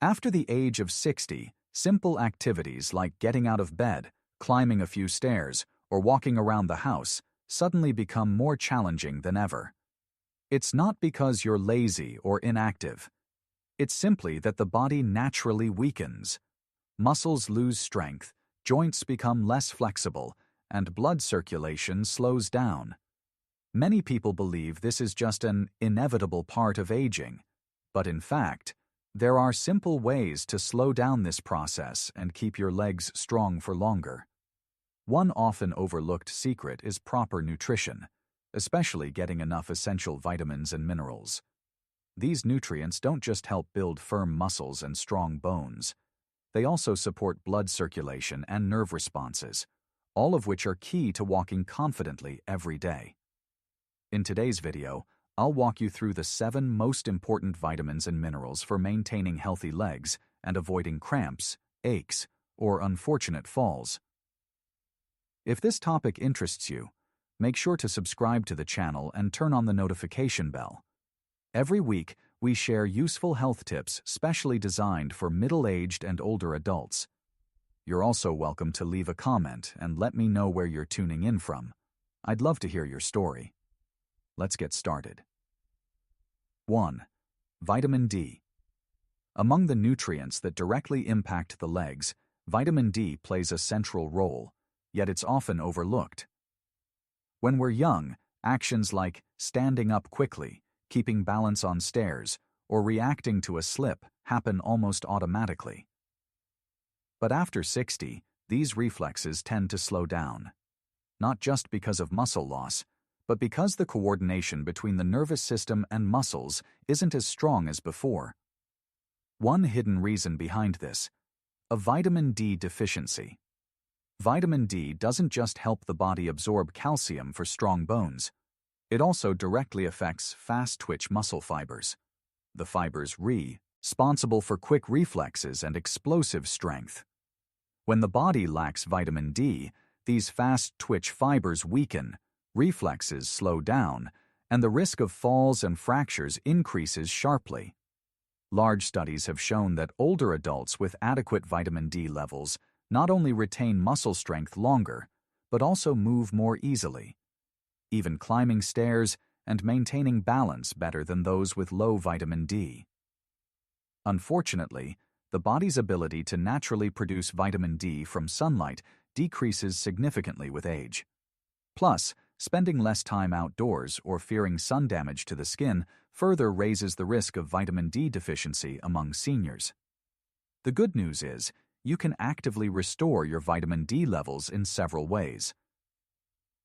After the age of 60, simple activities like getting out of bed, climbing a few stairs, or walking around the house suddenly become more challenging than ever. It's not because you're lazy or inactive. It's simply that the body naturally weakens. Muscles lose strength, joints become less flexible, and blood circulation slows down. Many people believe this is just an inevitable part of aging, but in fact, there are simple ways to slow down this process and keep your legs strong for longer. One often overlooked secret is proper nutrition, especially getting enough essential vitamins and minerals. These nutrients don't just help build firm muscles and strong bones. They also support blood circulation and nerve responses, all of which are key to walking confidently every day. In today's video, I'll walk you through the 7 most important vitamins and minerals for maintaining healthy legs and avoiding cramps, aches, or unfortunate falls. If this topic interests you, make sure to subscribe to the channel and turn on the notification bell. Every week, we share useful health tips specially designed for middle-aged and older adults. You're also welcome to leave a comment and let me know where you're tuning in from. I'd love to hear your story. Let's get started. 1. Vitamin D. Among the nutrients that directly impact the legs, vitamin D plays a central role, yet it's often overlooked. When we're young, actions like standing up quickly, keeping balance on stairs, or reacting to a slip happen almost automatically. But after 60, these reflexes tend to slow down. Not just because of muscle loss, but because the coordination between the nervous system and muscles isn't as strong as before. One hidden reason behind this: a vitamin D deficiency. Vitamin D doesn't just help the body absorb calcium for strong bones. It also directly affects fast-twitch muscle fibers. The fibers responsible for quick reflexes and explosive strength. When the body lacks vitamin D, these fast-twitch fibers weaken, reflexes slow down, and the risk of falls and fractures increases sharply. Large studies have shown that older adults with adequate vitamin D levels not only retain muscle strength longer, but also move more easily, even climbing stairs and maintaining balance better than those with low vitamin D. Unfortunately, the body's ability to naturally produce vitamin D from sunlight decreases significantly with age. Plus, spending less time outdoors or fearing sun damage to the skin further raises the risk of vitamin D deficiency among seniors. The good news is, you can actively restore your vitamin D levels in several ways.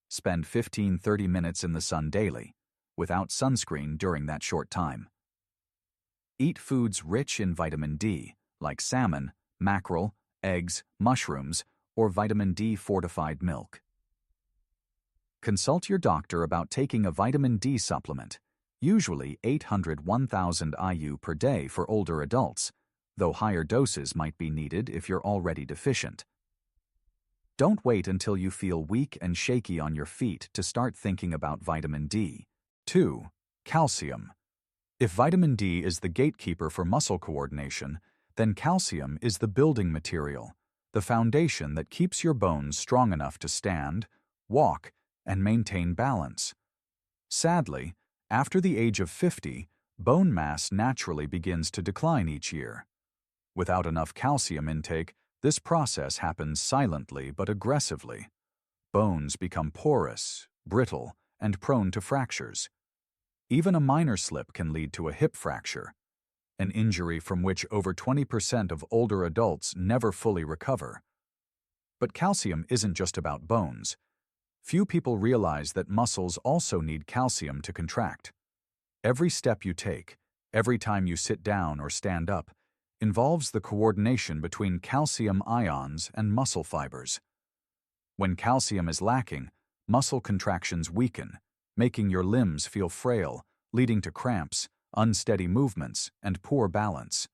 Spend 15-30 minutes in the sun daily, without sunscreen during that short time. Eat foods rich in vitamin D, like salmon, mackerel, eggs, mushrooms, or vitamin D-fortified milk. Consult your doctor about taking a vitamin D supplement, usually 800-1000 IU per day for older adults, though higher doses might be needed if you're already deficient. Don't wait until you feel weak and shaky on your feet to start thinking about vitamin D. 2. Calcium. If vitamin D is the gatekeeper for muscle coordination, then calcium is the building material, the foundation that keeps your bones strong enough to stand, walk, and maintain balance. Sadly, after the age of 50, bone mass naturally begins to decline each year. Without enough calcium intake, this process happens silently but aggressively. Bones become porous, brittle, and prone to fractures. Even a minor slip can lead to a hip fracture, an injury from which over 20% of older adults never fully recover. But calcium isn't just about bones. Few people realize that muscles also need calcium to contract. Every step you take, every time you sit down or stand up, involves the coordination between calcium ions and muscle fibers. When calcium is lacking, muscle contractions weaken, making your limbs feel frail, leading to cramps, unsteady movements, and poor balance.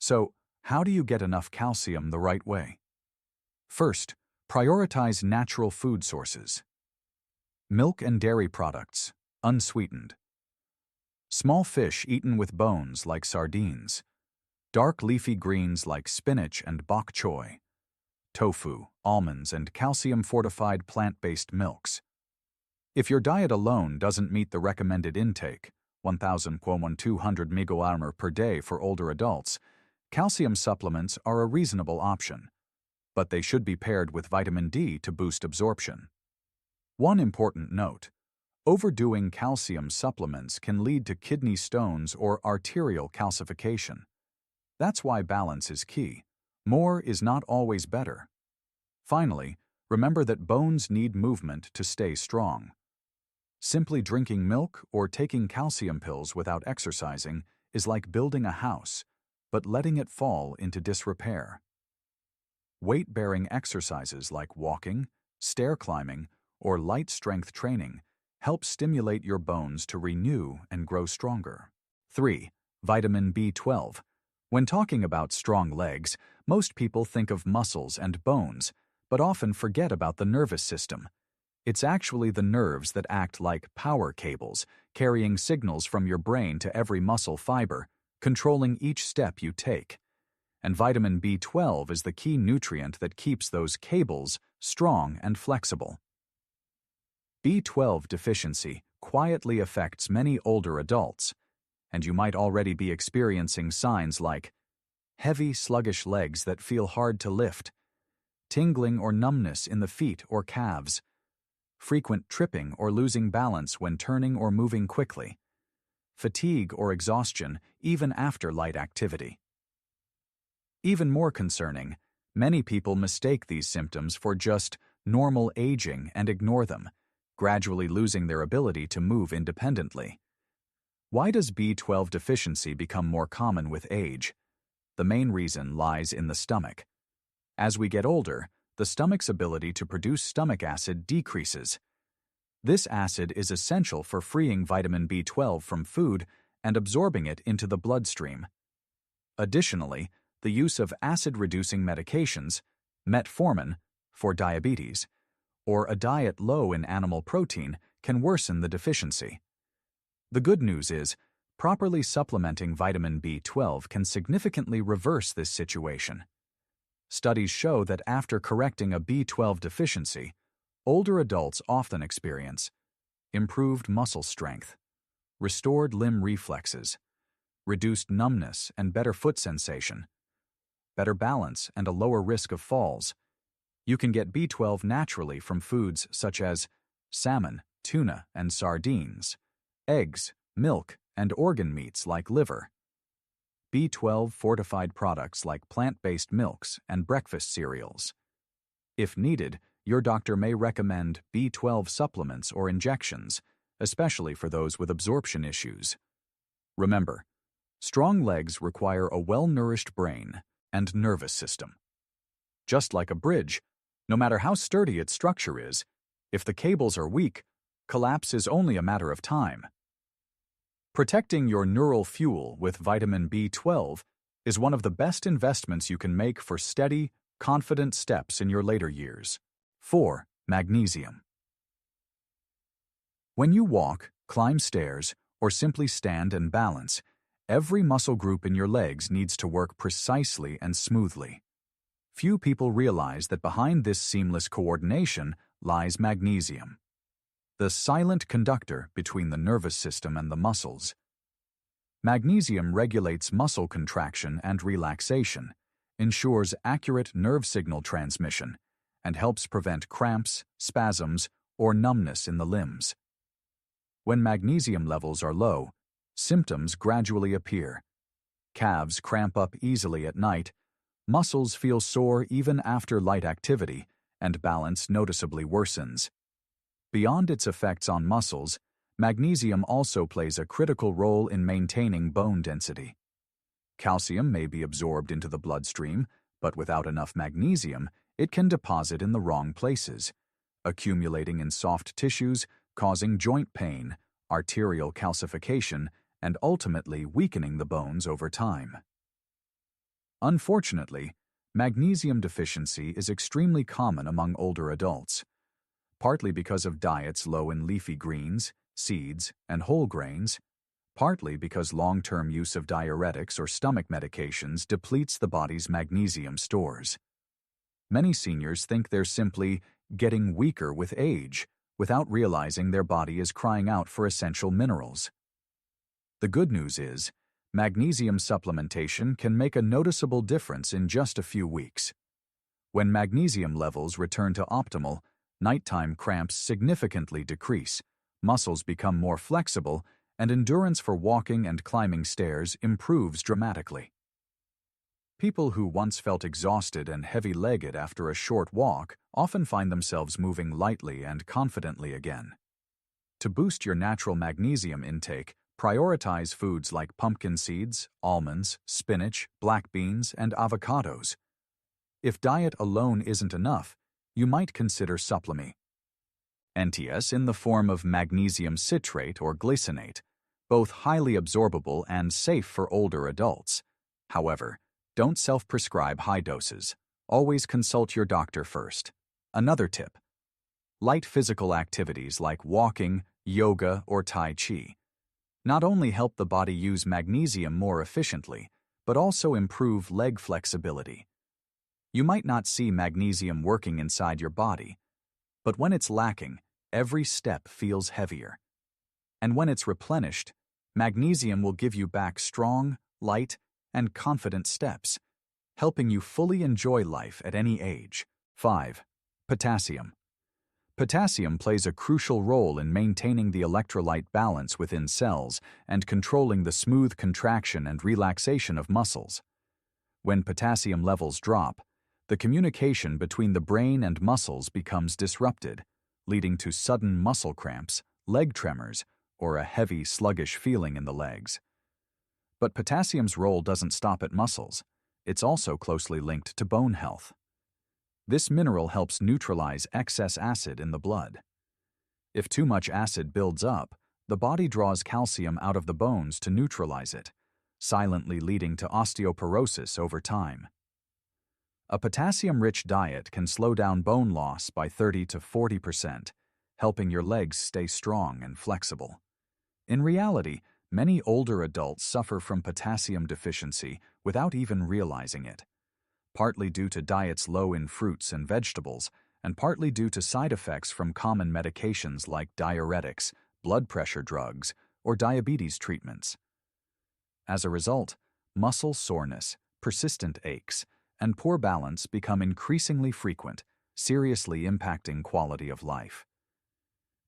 So, how do you get enough calcium the right way? First, prioritize natural food sources. Milk and dairy products, unsweetened. Small fish eaten with bones like sardines. dark leafy greens like spinach and bok choy, tofu, almonds, and calcium-fortified plant-based milks. If your diet alone doesn't meet the recommended intake, 1,200 mg per day for older adults, calcium supplements are a reasonable option, but they should be paired with vitamin D to boost absorption. One important note: overdoing calcium supplements can lead to kidney stones or arterial calcification. That's why balance is key. More is not always better. Finally, remember that bones need movement to stay strong. Simply drinking milk or taking calcium pills without exercising is like building a house, but letting it fall into disrepair. Weight-bearing exercises like walking, stair climbing, or light strength training help stimulate your bones to renew and grow stronger. 3. Vitamin B12. When talking about strong legs, most people think of muscles and bones, but often forget about the nervous system. It's actually the nerves that act like power cables, carrying signals from your brain to every muscle fiber, controlling each step you take. And vitamin B12 is the key nutrient that keeps those cables strong and flexible. B12 deficiency quietly affects many older adults, and you might already be experiencing signs like heavy, sluggish legs that feel hard to lift, tingling or numbness in the feet or calves, frequent tripping or losing balance when turning or moving quickly, fatigue or exhaustion even after light activity. Even more concerning, many people mistake these symptoms for just normal aging and ignore them, gradually losing their ability to move independently. Why does B12 deficiency become more common with age? The main reason lies in the stomach. As we get older, the stomach's ability to produce stomach acid decreases. This acid is essential for freeing vitamin B12 from food and absorbing it into the bloodstream. Additionally, the use of acid-reducing medications, metformin, for diabetes, or a diet low in animal protein can worsen the deficiency. The good news is, properly supplementing vitamin B12 can significantly reverse this situation. Studies show that after correcting a B12 deficiency, older adults often experience improved muscle strength, restored limb reflexes, reduced numbness and better foot sensation, better balance and a lower risk of falls. You can get B12 naturally from foods such as salmon, tuna, and sardines, eggs, milk, and organ meats like liver. B12 fortified products like plant-based milks and breakfast cereals. If needed, your doctor may recommend B12 supplements or injections, especially for those with absorption issues. Remember, strong legs require a well-nourished brain and nervous system. Just like a bridge, no matter how sturdy its structure is, if the cables are weak, collapse is only a matter of time. Protecting your neural fuel with vitamin B12 is one of the best investments you can make for steady, confident steps in your later years. 4. Magnesium. When you walk, climb stairs, or simply stand and balance, every muscle group in your legs needs to work precisely and smoothly. Few people realize that behind this seamless coordination lies magnesium, the silent conductor between the nervous system and the muscles. Magnesium regulates muscle contraction and relaxation, ensures accurate nerve signal transmission, and helps prevent cramps, spasms, or numbness in the limbs. When magnesium levels are low, symptoms gradually appear. Calves cramp up easily at night, muscles feel sore even after light activity, and balance noticeably worsens. Beyond its effects on muscles, magnesium also plays a critical role in maintaining bone density. Calcium may be absorbed into the bloodstream, but without enough magnesium, it can deposit in the wrong places, accumulating in soft tissues, causing joint pain, arterial calcification, and ultimately weakening the bones over time. Unfortunately, magnesium deficiency is extremely common among older adults, partly because of diets low in leafy greens, seeds, and whole grains, partly because long-term use of diuretics or stomach medications depletes the body's magnesium stores. Many seniors think they're simply getting weaker with age, without realizing their body is crying out for essential minerals. The good news is, magnesium supplementation can make a noticeable difference in just a few weeks. When magnesium levels return to optimal, nighttime cramps significantly decrease, muscles become more flexible, and endurance for walking and climbing stairs improves dramatically. People who once felt exhausted and heavy-legged after a short walk often find themselves moving lightly and confidently again. To boost your natural magnesium intake, prioritize foods like pumpkin seeds, almonds, spinach, black beans, and avocados. If diet alone isn't enough, you might consider supplementing NTS in the form of magnesium citrate or glycinate, both highly absorbable and safe for older adults. However, don't self-prescribe high doses. Always consult your doctor first. Another tip: light physical activities like walking, yoga, or Tai Chi not only help the body use magnesium more efficiently, but also improve leg flexibility. You might not see magnesium working inside your body, but when it's lacking, every step feels heavier. And when it's replenished, magnesium will give you back strong, light, and confident steps, helping you fully enjoy life at any age. 5. Potassium. Potassium plays a crucial role in maintaining the electrolyte balance within cells and controlling the smooth contraction and relaxation of muscles. When potassium levels drop, the communication between the brain and muscles becomes disrupted, leading to sudden muscle cramps, leg tremors, or a heavy, sluggish feeling in the legs. But potassium's role doesn't stop at muscles. It's also closely linked to bone health. This mineral helps neutralize excess acid in the blood. If too much acid builds up, the body draws calcium out of the bones to neutralize it, silently leading to osteoporosis over time. A potassium-rich diet can slow down bone loss by 30 to 40%, helping your legs stay strong and flexible. In reality, many older adults suffer from potassium deficiency without even realizing it, partly due to diets low in fruits and vegetables, and partly due to side effects from common medications like diuretics, blood pressure drugs, or diabetes treatments. As a result, muscle soreness, persistent aches, and poor balance become increasingly frequent, seriously impacting quality of life.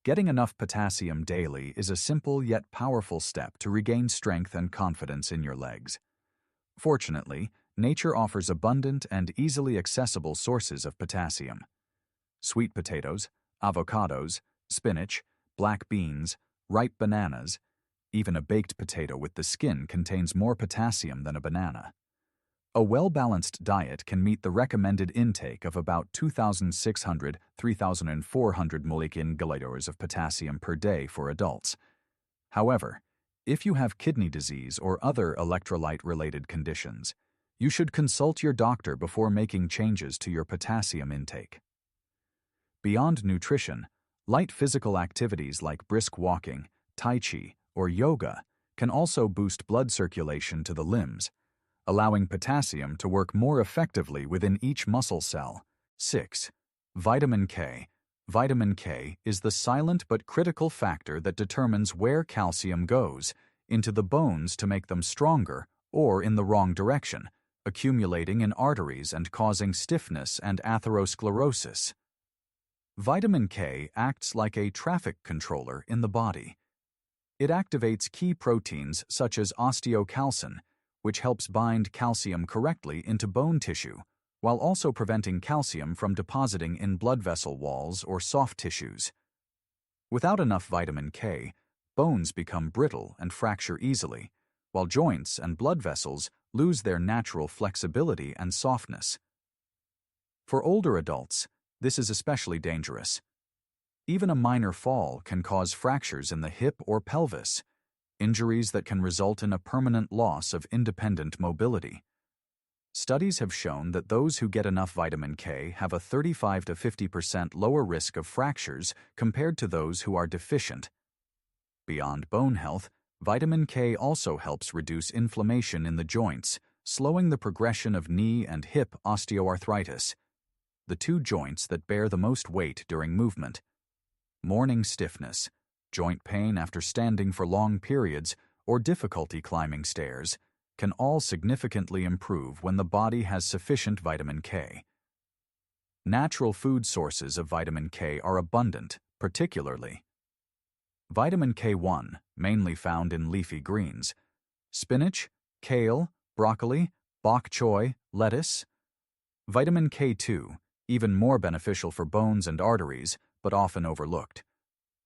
Getting enough potassium daily is a simple yet powerful step to regain strength and confidence in your legs. Fortunately, nature offers abundant and easily accessible sources of potassium. Sweet potatoes, avocados, spinach, black beans, ripe bananas, even a baked potato with the skin contains more potassium than a banana. A well-balanced diet can meet the recommended intake of about 2,600 to 3,400 mg of potassium per day for adults. However, if you have kidney disease or other electrolyte-related conditions, you should consult your doctor before making changes to your potassium intake. Beyond nutrition, light physical activities like brisk walking, Tai Chi, or yoga can also boost blood circulation to the limbs, allowing potassium to work more effectively within each muscle cell. 6. Vitamin K. Vitamin K is the silent but critical factor that determines where calcium goes, into the bones to make them stronger, or in the wrong direction, accumulating in arteries and causing stiffness and atherosclerosis. Vitamin K acts like a traffic controller in the body. It activates key proteins such as osteocalcin, which helps bind calcium correctly into bone tissue, while also preventing calcium from depositing in blood vessel walls or soft tissues. Without enough vitamin K, bones become brittle and fracture easily, while joints and blood vessels lose their natural flexibility and softness. For older adults, this is especially dangerous. Even a minor fall can cause fractures in the hip or pelvis, injuries that can result in a permanent loss of independent mobility. Studies have shown that those who get enough vitamin K have a 35 to 50% lower risk of fractures compared to those who are deficient. Beyond bone health, Vitamin K also helps reduce inflammation in the joints, slowing the progression of knee and hip osteoarthritis, the two joints that bear the most weight during movement. Morning stiffness, joint pain after standing for long periods, or difficulty climbing stairs can all significantly improve when the body has sufficient vitamin K. Natural food sources of vitamin K are abundant, particularly vitamin K1, mainly found in leafy greens, spinach, kale, broccoli, bok choy, lettuce. Vitamin K2, even more beneficial for bones and arteries, but often overlooked.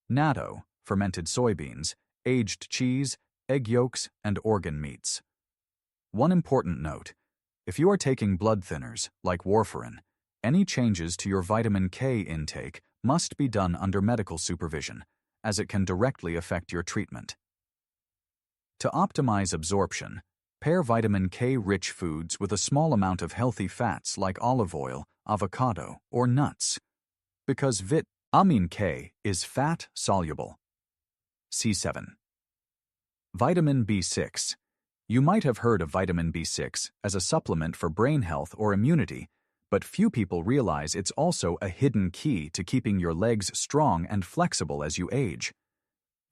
Natto, fermented soybeans, aged cheese, egg yolks, and organ meats. One important note: if you are taking blood thinners, like warfarin, any changes to your vitamin K intake must be done under medical supervision, as it can directly affect your treatment. To optimize absorption, pair vitamin K-rich foods with a small amount of healthy fats like olive oil, avocado, or nuts, because vitamin K is fat-soluble. C7. Vitamin B6. You might have heard of vitamin B6 as a supplement for brain health or immunity, but few people realize it's also a hidden key to keeping your legs strong and flexible as you age.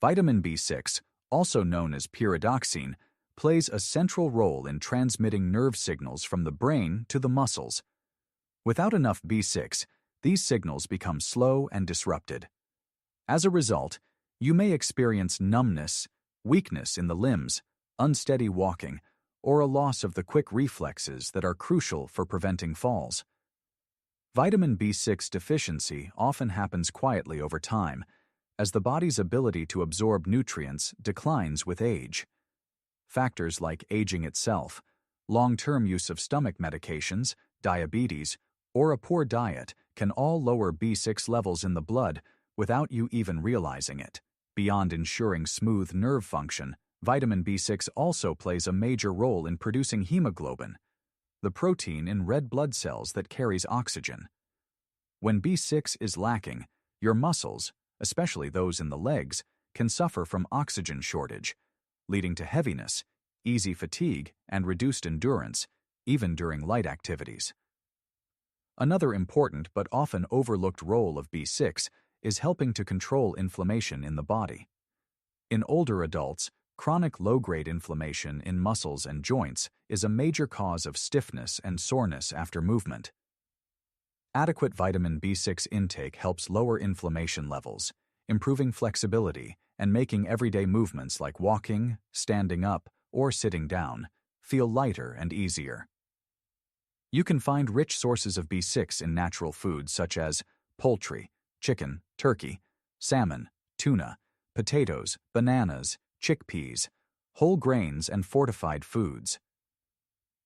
Vitamin B6, also known as pyridoxine, plays a central role in transmitting nerve signals from the brain to the muscles. Without enough B6, these signals become slow and disrupted. As a result, you may experience numbness, weakness in the limbs, unsteady walking, or a loss of the quick reflexes that are crucial for preventing falls. Vitamin B6 deficiency often happens quietly over time, as the body's ability to absorb nutrients declines with age. Factors like aging itself, long-term use of stomach medications, diabetes, or a poor diet can all lower B6 levels in the blood without you even realizing it. Beyond ensuring smooth nerve function, vitamin B6 also plays a major role in producing hemoglobin, the protein in red blood cells that carries oxygen. When B6 is lacking, your muscles, especially those in the legs, can suffer from oxygen shortage, leading to heaviness, easy fatigue, and reduced endurance, even during light activities. Another important but often overlooked role of B6 is helping to control inflammation in the body. In older adults, chronic low-grade inflammation in muscles and joints is a major cause of stiffness and soreness after movement. Adequate vitamin B6 intake helps lower inflammation levels, improving flexibility and making everyday movements like walking, standing up, or sitting down feel lighter and easier. You can find rich sources of B6 in natural foods such as poultry, chicken, turkey, salmon, tuna, potatoes, bananas, chickpeas, whole grains, and fortified foods.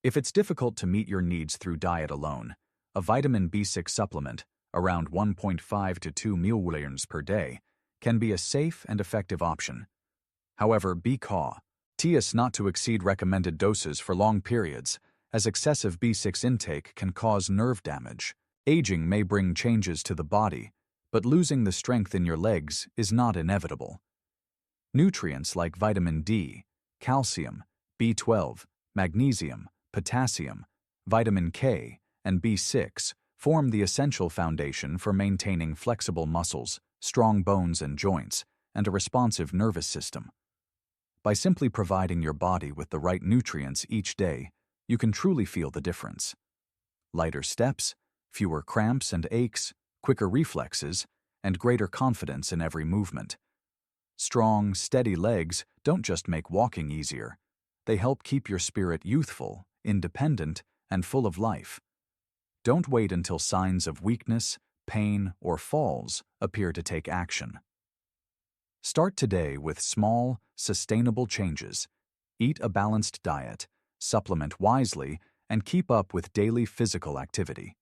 If it's difficult to meet your needs through diet alone, a vitamin B6 supplement, around 1.5 to 2 milliliters per day, can be a safe and effective option. However, be cautious not to exceed recommended doses for long periods, as excessive B6 intake can cause nerve damage. Aging may bring changes to the body, but losing the strength in your legs is not inevitable. Nutrients like vitamin D, calcium, B12, magnesium, potassium, vitamin K, and B6 form the essential foundation for maintaining flexible muscles, strong bones and joints, and a responsive nervous system. By simply providing your body with the right nutrients each day, you can truly feel the difference. Lighter steps, fewer cramps and aches, quicker reflexes, and greater confidence in every movement. Strong, steady legs don't just make walking easier. They help keep your spirit youthful, independent, and full of life. Don't wait until signs of weakness, pain, or falls appear to take action. Start today with small, sustainable changes. Eat a balanced diet, supplement wisely, and keep up with daily physical activity.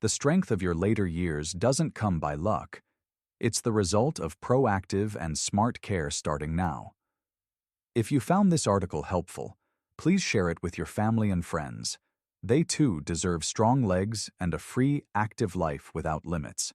The strength of your later years doesn't come by luck. It's the result of proactive and smart care starting now. If you found this article helpful, please share it with your family and friends. They too deserve strong legs and a free, active life without limits.